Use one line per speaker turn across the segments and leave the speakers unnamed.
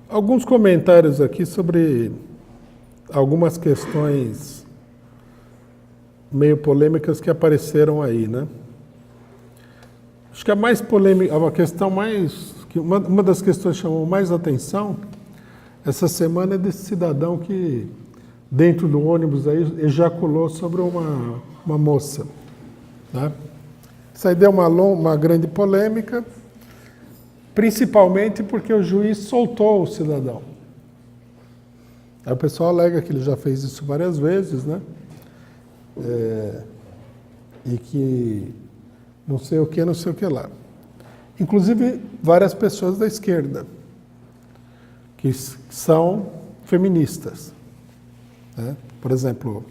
Alguns comentários aqui sobre algumas questões meio polêmicas que apareceram aí, né? Acho que a mais polêmica, a questão mais, uma das questões que chamou mais atenção essa semana é desse cidadão que, dentro do ônibus aí, ejaculou sobre uma moça, né? Isso aí deu uma grande polêmica, principalmente porque o juiz soltou o cidadão. Aí o pessoal alega que ele já fez isso várias vezes, né? E que não sei o que lá. Inclusive, várias pessoas da esquerda, que são feministas, né? Por exemplo,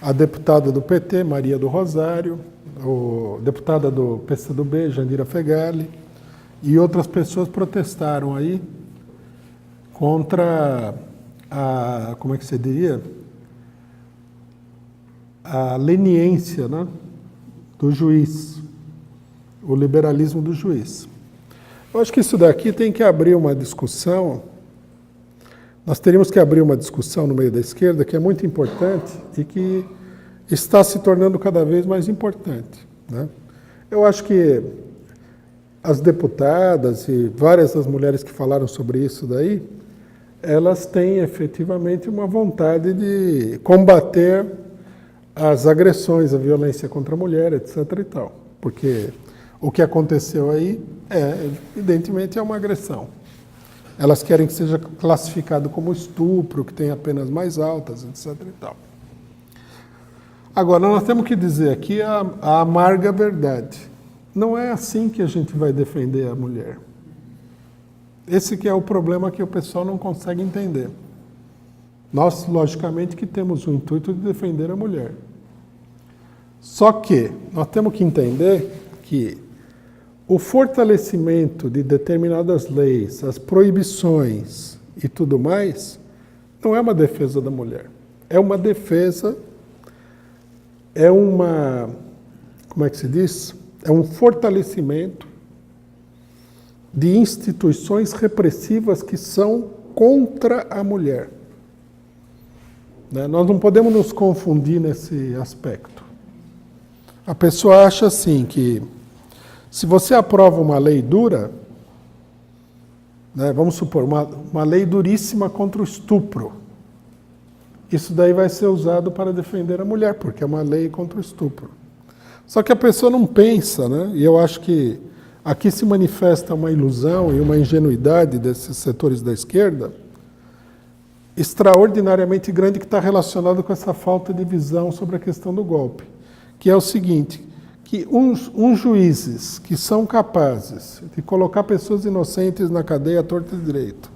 a deputada do PT, Maria do Rosário, a deputada do PCdoB, Jandira Fegali, e outras pessoas protestaram aí contra a, como é que se diria? A leniência, né, do juiz, o liberalismo do juiz. Eu acho que isso daqui tem que abrir uma discussão, nós teríamos que abrir uma discussão no meio da esquerda que é muito importante e que está se tornando cada vez mais importante, né? Eu acho que as deputadas e várias das mulheres que falaram sobre isso daí, elas têm efetivamente uma vontade de combater as agressões, a violência contra a mulher, etc. e tal. Porque o que aconteceu aí, evidentemente, é uma agressão. Elas querem que seja classificado como estupro, que tenha penas mais altas, etc. e tal. Agora, nós temos que dizer aqui a amarga verdade. Não é assim que a gente vai defender a mulher. Esse que é o problema que o pessoal não consegue entender. Nós, logicamente, que temos o intuito de defender a mulher. Só que nós temos que entender que o fortalecimento de determinadas leis, as proibições e tudo mais, não é uma defesa da mulher. É uma defesa, como é que se diz? É um fortalecimento de instituições repressivas que são contra a mulher. Né? Nós não podemos nos confundir nesse aspecto. A pessoa acha assim que se você aprova uma lei dura, né, vamos supor, uma lei duríssima contra o estupro, isso daí vai ser usado para defender a mulher, porque é uma lei contra o estupro. Só que a pessoa não pensa, né? E eu acho que aqui se manifesta uma ilusão e uma ingenuidade desses setores da esquerda extraordinariamente grande que está relacionado com essa falta de visão sobre a questão do golpe, que é o seguinte, que uns juízes que são capazes de colocar pessoas inocentes na cadeia à torta e direito,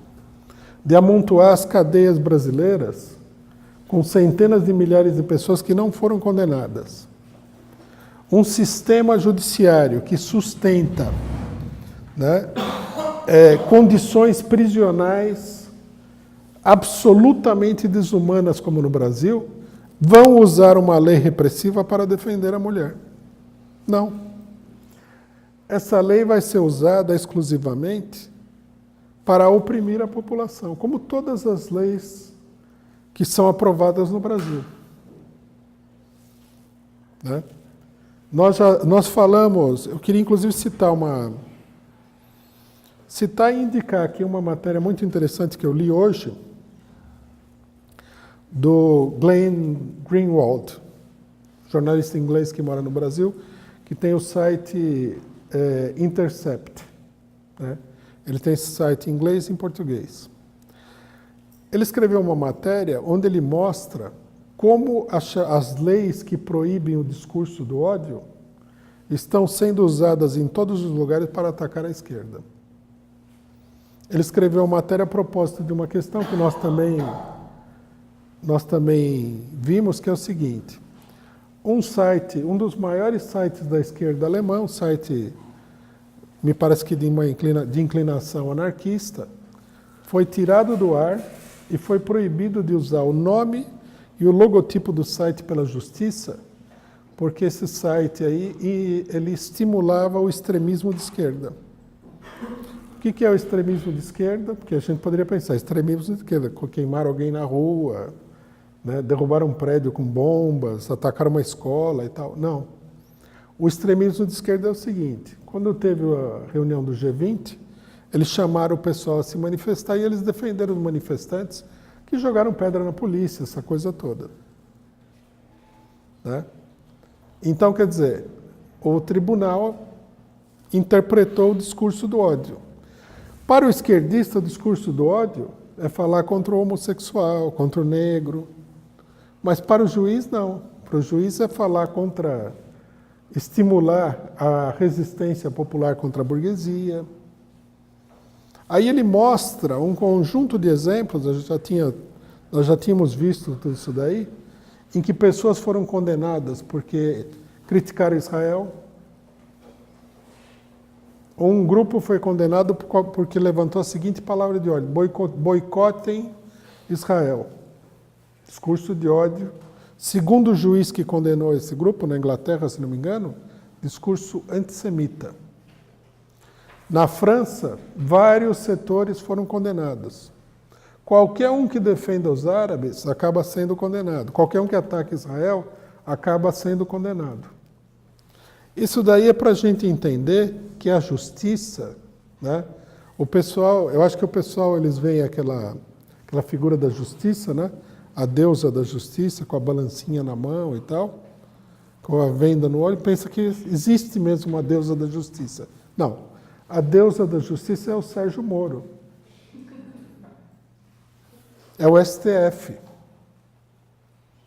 de amontoar as cadeias brasileiras com centenas de milhares de pessoas que não foram condenadas, um sistema judiciário que sustenta, né, condições prisionais absolutamente desumanas como no Brasil, vão usar uma lei repressiva para defender a mulher. Não. Essa lei vai ser usada exclusivamente para oprimir a população, como todas as leis que são aprovadas no Brasil. Né? Nós falamos, eu queria inclusive citar e indicar aqui uma matéria muito interessante que eu li hoje, do Glenn Greenwald, jornalista inglês que mora no Brasil, que tem o site Intercept, né? Ele tem esse site em inglês e em português. Ele escreveu uma matéria onde ele mostra como as leis que proíbem o discurso do ódio estão sendo usadas em todos os lugares para atacar a esquerda. Ele escreveu uma matéria a propósito de uma questão que nós também vimos, que é o seguinte: um dos maiores sites da esquerda alemã, um site, me parece que de inclinação anarquista, foi tirado do ar e foi proibido de usar o nome e o logotipo do site pela justiça, porque esse site aí ele estimulava o extremismo de esquerda. O que é o extremismo de esquerda? Porque a gente poderia pensar, extremismo de esquerda, queimar alguém na rua, né, derrubar um prédio com bombas, atacar uma escola e tal. Não. O extremismo de esquerda é o seguinte, quando teve a reunião do G20, eles chamaram o pessoal a se manifestar e eles defenderam os manifestantes que jogaram pedra na polícia, essa coisa toda. Né? Então, quer dizer, o tribunal interpretou o discurso do ódio. Para o esquerdista, o discurso do ódio é falar contra o homossexual, contra o negro. Mas para o juiz, não. Para o juiz é falar contra, estimular a resistência popular contra a burguesia. Aí ele mostra um conjunto de exemplos, nós já tínhamos visto tudo isso daí, em que pessoas foram condenadas porque criticaram Israel. Um grupo foi condenado porque levantou a seguinte palavra de ódio: boicotem Israel. Discurso de ódio. Segundo o juiz que condenou esse grupo, na Inglaterra, se não me engano, discurso antissemita. Na França, vários setores foram condenados. Qualquer um que defenda os árabes acaba sendo condenado. Qualquer um que ataque Israel acaba sendo condenado. Isso daí é para a gente entender que a justiça, né? O pessoal, eu acho que o pessoal, eles veem aquela figura da justiça, né? A deusa da justiça, com a balancinha na mão e tal, com a venda no olho, pensa que existe mesmo uma deusa da justiça. Não, a deusa da justiça é o Sérgio Moro. É o STF.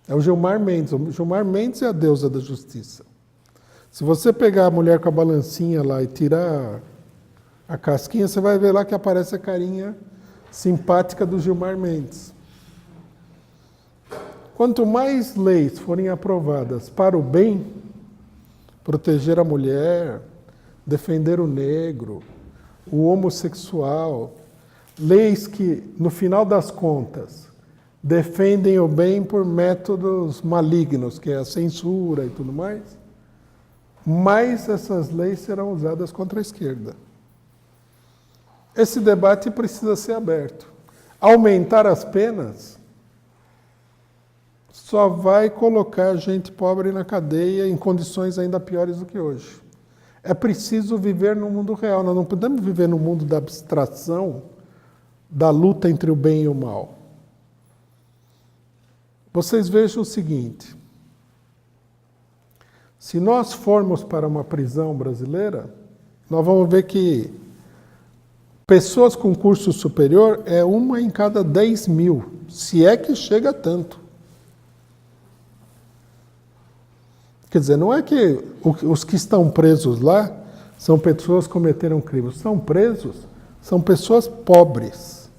É o Gilmar Mendes. O Gilmar Mendes é a deusa da justiça. Se você pegar a mulher com a balancinha lá e tirar a casquinha, você vai ver lá que aparece a carinha simpática do Gilmar Mendes. Quanto mais leis forem aprovadas para o bem, proteger a mulher, defender o negro, o homossexual, leis que, no final das contas, defendem o bem por métodos malignos, que é a censura e tudo mais, mais essas leis serão usadas contra a esquerda. Esse debate precisa ser aberto. Aumentar as penas só vai colocar gente pobre na cadeia em condições ainda piores do que hoje. É preciso viver no mundo real. Nós não podemos viver no mundo da abstração, da luta entre o bem e o mal. Vocês vejam o seguinte: se nós formos para uma prisão brasileira, nós vamos ver que pessoas com curso superior é 1 em cada 10 mil, se é que chega a tanto. Quer dizer, não é que os que estão presos lá são pessoas que cometeram crimes. São presos, são pessoas pobres,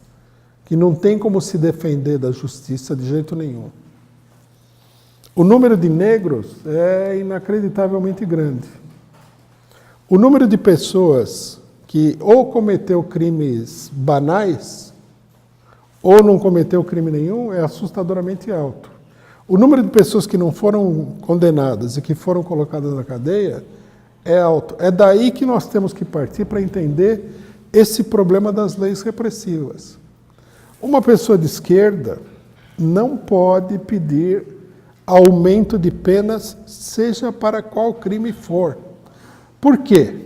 que não têm como se defender da justiça de jeito nenhum. O número de negros é inacreditavelmente grande. O número de pessoas que ou cometeu crimes banais ou não cometeu crime nenhum é assustadoramente alto. O número de pessoas que não foram condenadas e que foram colocadas na cadeia é alto. É daí que nós temos que partir para entender esse problema das leis repressivas. Uma pessoa de esquerda não pode pedir aumento de penas, seja para qual crime for. Por quê?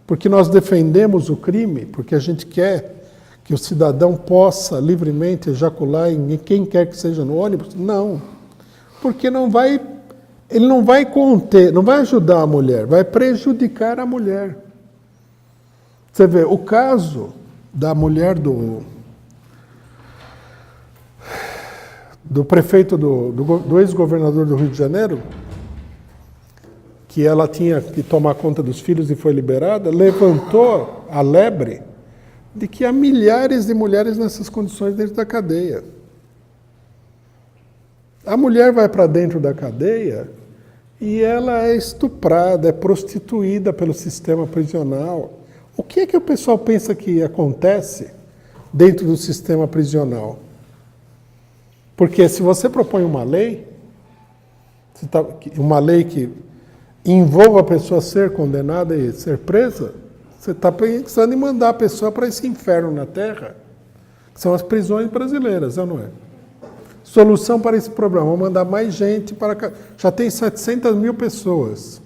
Porque nós defendemos o crime, porque a gente quer que o cidadão possa livremente ejacular em quem quer que seja no ônibus? Não. Porque ele não vai conter, não vai ajudar a mulher, vai prejudicar a mulher. Você vê, o caso da mulher do prefeito, do ex-governador do Rio de Janeiro, que ela tinha que tomar conta dos filhos e foi liberada, levantou a lebre de que há milhares de mulheres nessas condições dentro da cadeia. A mulher vai para dentro da cadeia e ela é estuprada, é prostituída pelo sistema prisional. O que é que o pessoal pensa que acontece dentro do sistema prisional? Porque se você propõe uma lei que envolva a pessoa ser condenada e ser presa, Você está pensando em mandar a pessoa para esse inferno na Terra, que são as prisões brasileiras, não é? Solução para esse problema, vamos mandar mais gente para cá. Já tem 700 mil pessoas.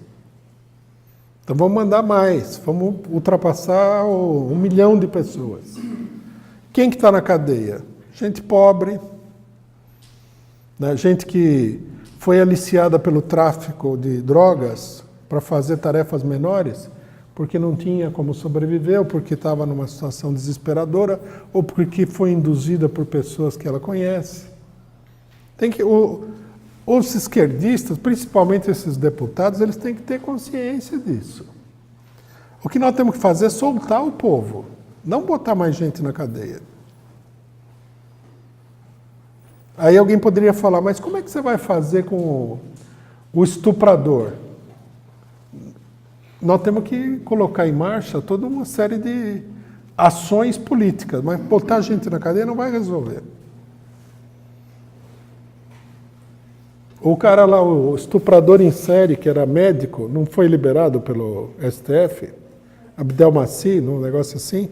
Então vamos mandar mais, vamos ultrapassar 1 milhão de pessoas. Quem que está na cadeia? Gente pobre, né? Gente que foi aliciada pelo tráfico de drogas para fazer tarefas menores, porque não tinha como sobreviver, ou porque estava numa situação desesperadora, ou porque foi induzida por pessoas que ela conhece. Os esquerdistas, principalmente esses deputados, eles têm que ter consciência disso. O que nós temos que fazer é soltar o povo, não botar mais gente na cadeia. Aí alguém poderia falar, mas como é que você vai fazer com o estuprador? Nós temos que colocar em marcha toda uma série de ações políticas, mas botar gente na cadeia não vai resolver. O cara lá, o estuprador em série, que era médico, não foi liberado pelo STF? Abdelmaci, um negócio assim?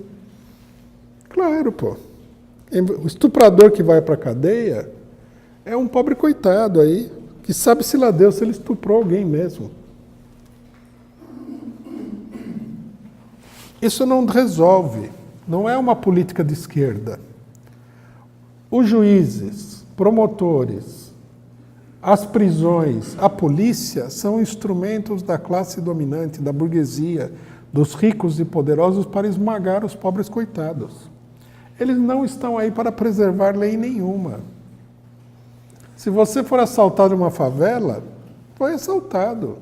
Claro, pô. O estuprador que vai para a cadeia é um pobre coitado aí, que sabe-se lá Deus se ele estuprou alguém mesmo. Isso não resolve, não é uma política de esquerda. Os juízes, promotores, as prisões, a polícia são instrumentos da classe dominante, da burguesia, dos ricos e poderosos para esmagar os pobres coitados. Eles não estão aí para preservar lei nenhuma. Se você for assaltado em uma favela, foi assaltado.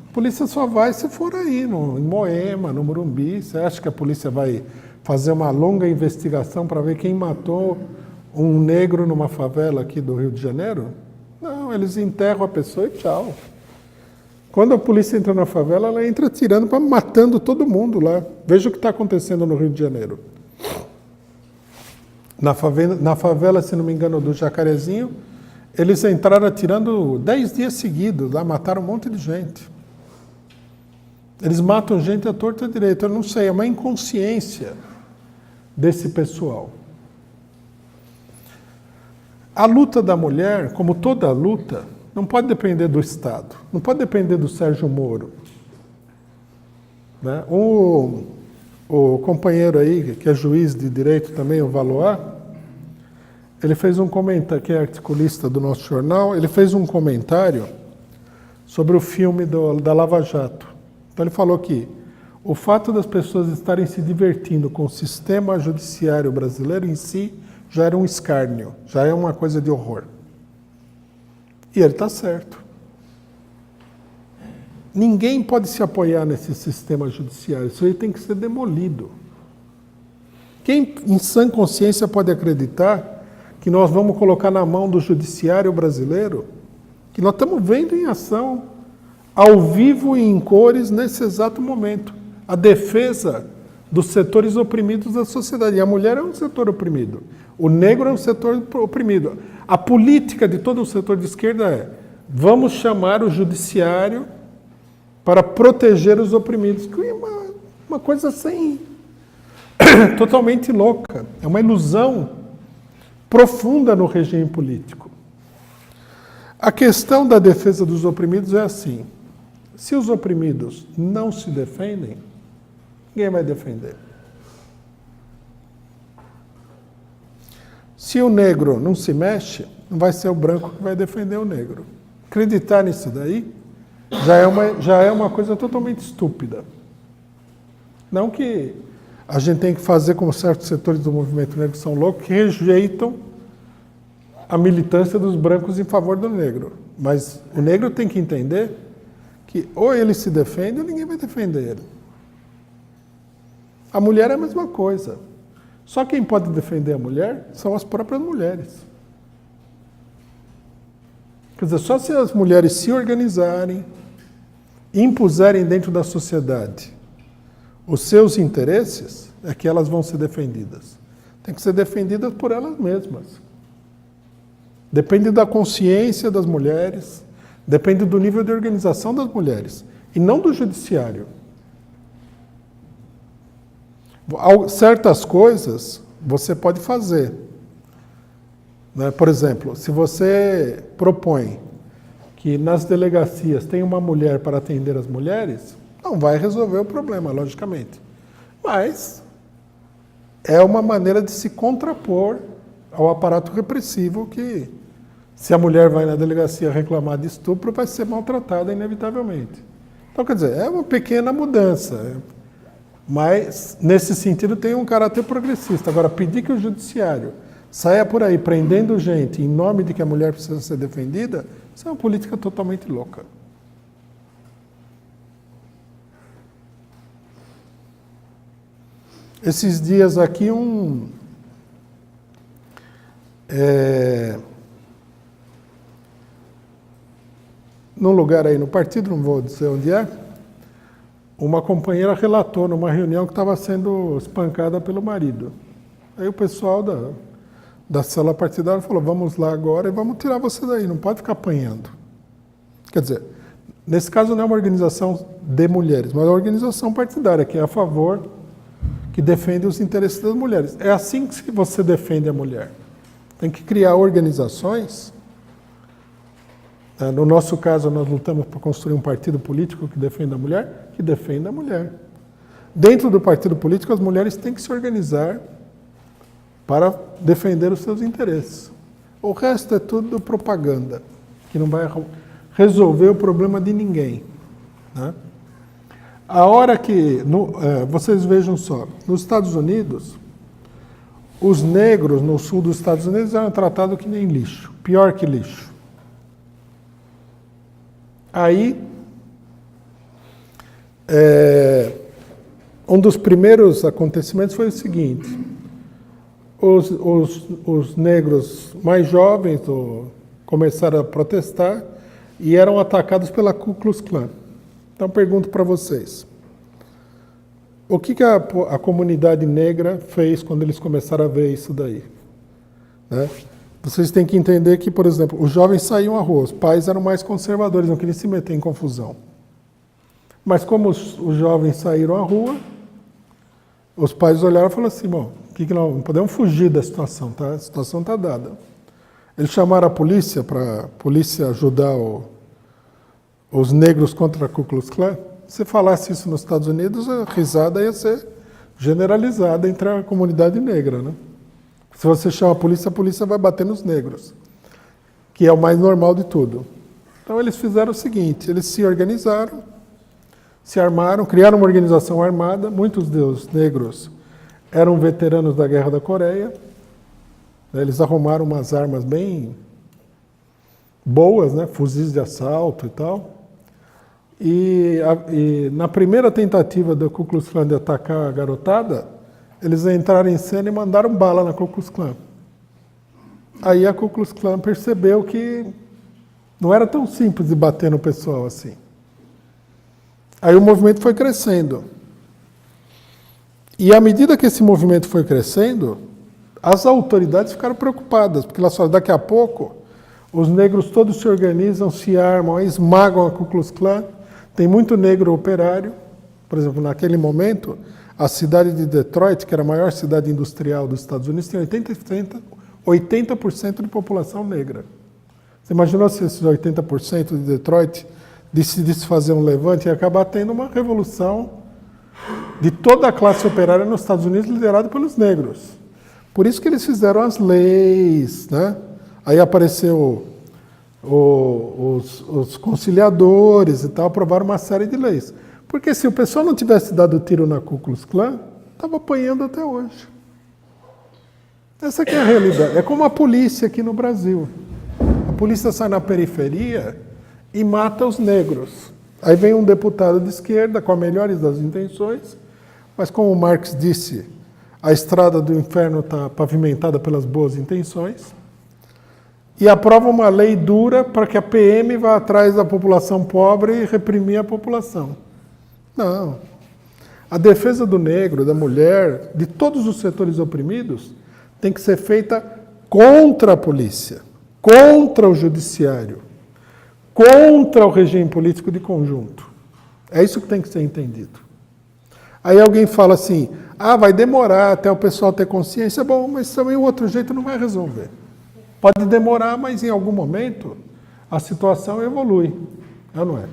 A polícia só vai se for aí, em Moema, no Morumbi. Você acha que a polícia vai fazer uma longa investigação para ver quem matou um negro numa favela aqui do Rio de Janeiro? Não, eles enterram a pessoa e tchau. Quando a polícia entra na favela, ela entra atirando, matando todo mundo lá. Veja o que está acontecendo no Rio de Janeiro. Na favela, se não me engano, do Jacarezinho, eles entraram atirando 10 dias seguidos, lá mataram um monte de gente. Eles matam gente à torta e à direita. Eu não sei, é uma inconsciência desse pessoal. A luta da mulher, como toda luta, não pode depender do Estado, não pode depender do Sérgio Moro. Né? O companheiro aí, que é juiz de direito também, o Valois, ele fez um comentário, que é articulista do nosso jornal, ele fez um comentário sobre o filme da Lava Jato. Então ele falou que o fato das pessoas estarem se divertindo com o sistema judiciário brasileiro em si já era um escárnio, já é uma coisa de horror. E ele está certo. Ninguém pode se apoiar nesse sistema judiciário, isso aí tem que ser demolido. Quem em sã consciência pode acreditar que nós vamos colocar na mão do judiciário brasileiro, que nós estamos vendo em ação, ao vivo e em cores, nesse exato momento, a defesa dos setores oprimidos da sociedade. E a mulher é um setor oprimido, o negro é um setor oprimido. A política de todo o setor de esquerda é: vamos chamar o judiciário para proteger os oprimidos. Que é uma coisa assim, totalmente louca. É uma ilusão profunda no regime político. A questão da defesa dos oprimidos é assim: se os oprimidos não se defendem, ninguém vai defender. Se o negro não se mexe, não vai ser o branco que vai defender o negro. Acreditar nisso daí já é uma coisa totalmente estúpida. Não que a gente tem que fazer como certos setores do movimento negro são loucos, que rejeitam a militância dos brancos em favor do negro. Mas o negro tem que entender que ou ele se defende ou ninguém vai defender ele. A mulher é a mesma coisa. Só quem pode defender a mulher são as próprias mulheres. Quer dizer, só se as mulheres se organizarem, impuserem dentro da sociedade os seus interesses, é que elas vão ser defendidas. Tem que ser defendidas por elas mesmas. Depende da consciência das mulheres, depende do nível de organização das mulheres, e não do judiciário. Certas coisas você pode fazer. Né? Por exemplo, se você propõe que nas delegacias tem uma mulher para atender as mulheres, não vai resolver o problema, logicamente. Mas é uma maneira de se contrapor ao aparato repressivo que, se a mulher vai na delegacia reclamar de estupro, vai ser maltratada inevitavelmente. Então, quer dizer, é uma pequena mudança, mas nesse sentido tem um caráter progressista. Agora, pedir que o judiciário saia por aí prendendo gente em nome de que a mulher precisa ser defendida, isso é uma política totalmente louca. Esses dias aqui num lugar aí no partido, não vou dizer onde é, uma companheira relatou numa reunião que estava sendo espancada pelo marido. Aí o pessoal da célula partidária falou, vamos lá agora e vamos tirar você daí, não pode ficar apanhando. Quer dizer, nesse caso não é uma organização de mulheres, mas é uma organização partidária que é a favor, que defende os interesses das mulheres. É assim que você defende a mulher. Tem que criar organizações. No nosso caso, nós lutamos para construir um partido político que defenda a mulher, que defenda a mulher. Dentro do partido político, as mulheres têm que se organizar para defender os seus interesses. O resto é tudo propaganda, que não vai resolver o problema de ninguém. Né? A hora que... vocês vejam só, nos Estados Unidos, os negros no sul dos Estados Unidos eram tratados que nem lixo, pior que lixo. Aí, um dos primeiros acontecimentos foi o seguinte: os negros mais jovens começaram a protestar e eram atacados pela Ku Klux Klan. Então, pergunto para vocês, o que a comunidade negra fez quando eles começaram a ver isso daí? Né? Vocês têm que entender que, por exemplo, os jovens saíam à rua, os pais eram mais conservadores, não queriam se meter em confusão. Mas como os jovens saíram à rua, os pais olharam e falaram assim, bom, nós não podemos fugir da situação, tá? A situação está dada. Eles chamaram a polícia para a polícia ajudar os negros contra a Ku Klux Klan. Se falasse isso nos Estados Unidos, a risada ia ser generalizada entre a comunidade negra, né? Se você chama a polícia vai bater nos negros, que é o mais normal de tudo. Então eles fizeram o seguinte, eles se organizaram, se armaram, criaram uma organização armada, muitos dos negros eram veteranos da Guerra da Coreia, eles arrumaram umas armas bem boas, né? Fuzis de assalto e tal. E na primeira tentativa do Ku Klux Klan de atacar a garotada, eles entraram em cena e mandaram bala na Ku Klux Klan. Aí a Ku Klux Klan percebeu que não era tão simples de bater no pessoal assim. Aí o movimento foi crescendo. E à medida que esse movimento foi crescendo, as autoridades ficaram preocupadas, porque elas falaram, daqui a pouco, os negros todos se organizam, se armam, esmagam a Ku Klux Klan. Tem muito negro operário. Por exemplo, naquele momento, a cidade de Detroit, que era a maior cidade industrial dos Estados Unidos, tem 80% de população negra. Você imaginou se esses 80% de Detroit decidisse fazer um levante e acabar tendo uma revolução de toda a classe operária nos Estados Unidos liderada pelos negros. Por isso que eles fizeram as leis, né? Aí apareceu os conciliadores e tal, aprovaram uma série de leis. Porque se o pessoal não tivesse dado tiro na Ku Klux Klan, estava apanhando até hoje. Essa que é a realidade. É como a polícia aqui no Brasil. A polícia sai na periferia e mata os negros. Aí vem um deputado de esquerda com as melhores das intenções, mas como Marx disse, a estrada do inferno está pavimentada pelas boas intenções, e aprova uma lei dura para que a PM vá atrás da população pobre e reprimir a população. Não. A defesa do negro, da mulher, de todos os setores oprimidos, tem que ser feita contra a polícia, contra o judiciário, contra o regime político de conjunto. É isso que tem que ser entendido. Aí alguém fala assim, Ah, vai demorar até o pessoal ter consciência. Bom, mas também o outro jeito não vai resolver. Pode demorar, mas em algum momento a situação evolui. Não é?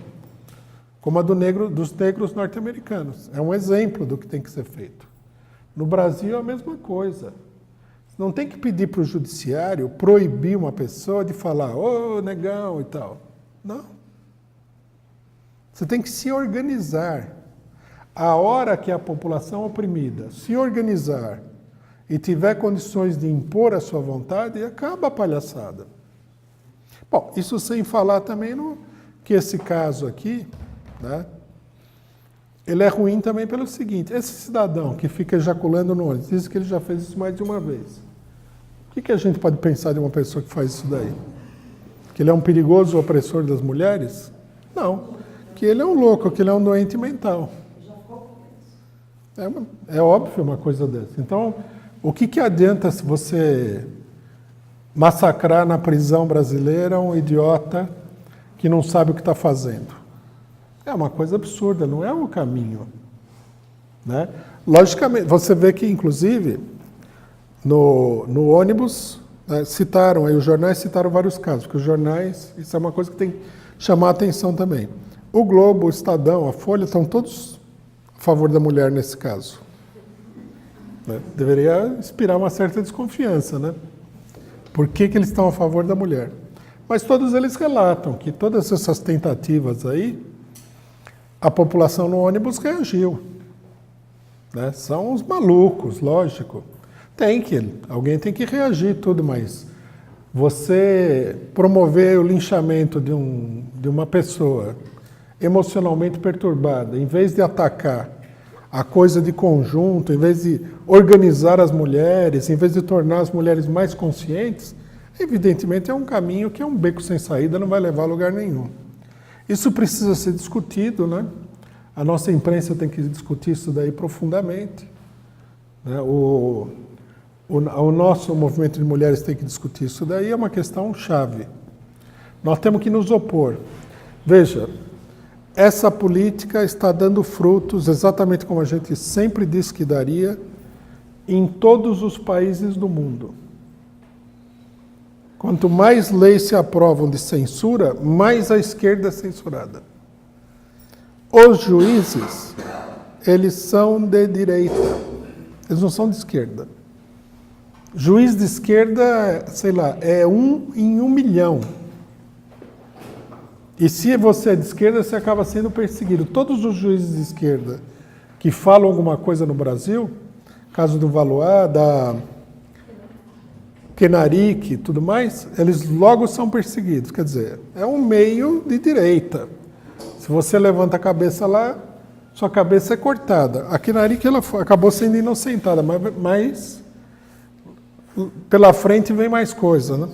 Como a dos negros norte-americanos. É um exemplo do que tem que ser feito. No Brasil é a mesma coisa. Não tem que pedir para o judiciário proibir uma pessoa de falar, ô, negão e tal. Não. Você tem que se organizar. A hora que a população oprimida se organizar e tiver condições de impor a sua vontade, acaba a palhaçada. Bom, isso sem falar também no que esse caso aqui, né, ele é ruim também pelo seguinte, esse cidadão que fica ejaculando no ônibus, diz que ele já fez isso mais de uma vez. O que a gente pode pensar de uma pessoa que faz isso daí? Que ele é um perigoso opressor das mulheres? Não. Que ele é um louco, que ele é um doente mental. É óbvio uma coisa dessa. Então, o que adianta se você massacrar na prisão brasileira um idiota que não sabe o que está fazendo? É uma coisa absurda, não é o caminho. Né? Logicamente, você vê que, inclusive, no ônibus, né, citaram, aí os jornais citaram vários casos, porque os jornais, isso é uma coisa que tem que chamar a atenção também. O Globo, o Estadão, a Folha, estão todos a favor da mulher nesse caso. Né? Deveria inspirar uma certa desconfiança, né? Por que eles estão a favor da mulher? Mas todos eles relatam que todas essas tentativas aí, a população no ônibus reagiu. Né? São uns malucos, lógico. Alguém tem que reagir tudo, mas você promover o linchamento de uma pessoa emocionalmente perturbada, em vez de atacar a coisa de conjunto, em vez de organizar as mulheres, em vez de tornar as mulheres mais conscientes, evidentemente é um caminho que é um beco sem saída, não vai levar a lugar nenhum. Isso precisa ser discutido, né? A nossa imprensa tem que discutir isso daí profundamente. Né? O nosso movimento de mulheres tem que discutir isso daí, é uma questão chave. Nós temos que nos opor. Veja, essa política está dando frutos, exatamente como a gente sempre disse que daria, em todos os países do mundo. Quanto mais leis se aprovam de censura, mais a esquerda é censurada. Os juízes, eles são de direita, eles não são de esquerda. Juiz de esquerda, sei lá, é 1 em 1 milhão. E se você é de esquerda, você acaba sendo perseguido. Todos os juízes de esquerda que falam alguma coisa no Brasil, caso do Valois, da Kenaric e tudo mais, eles logo são perseguidos. Quer dizer, é um meio de direita. Se você levanta a cabeça lá, sua cabeça é cortada. A Kenaric ela acabou sendo inocentada, mas pela frente vem mais coisa, né?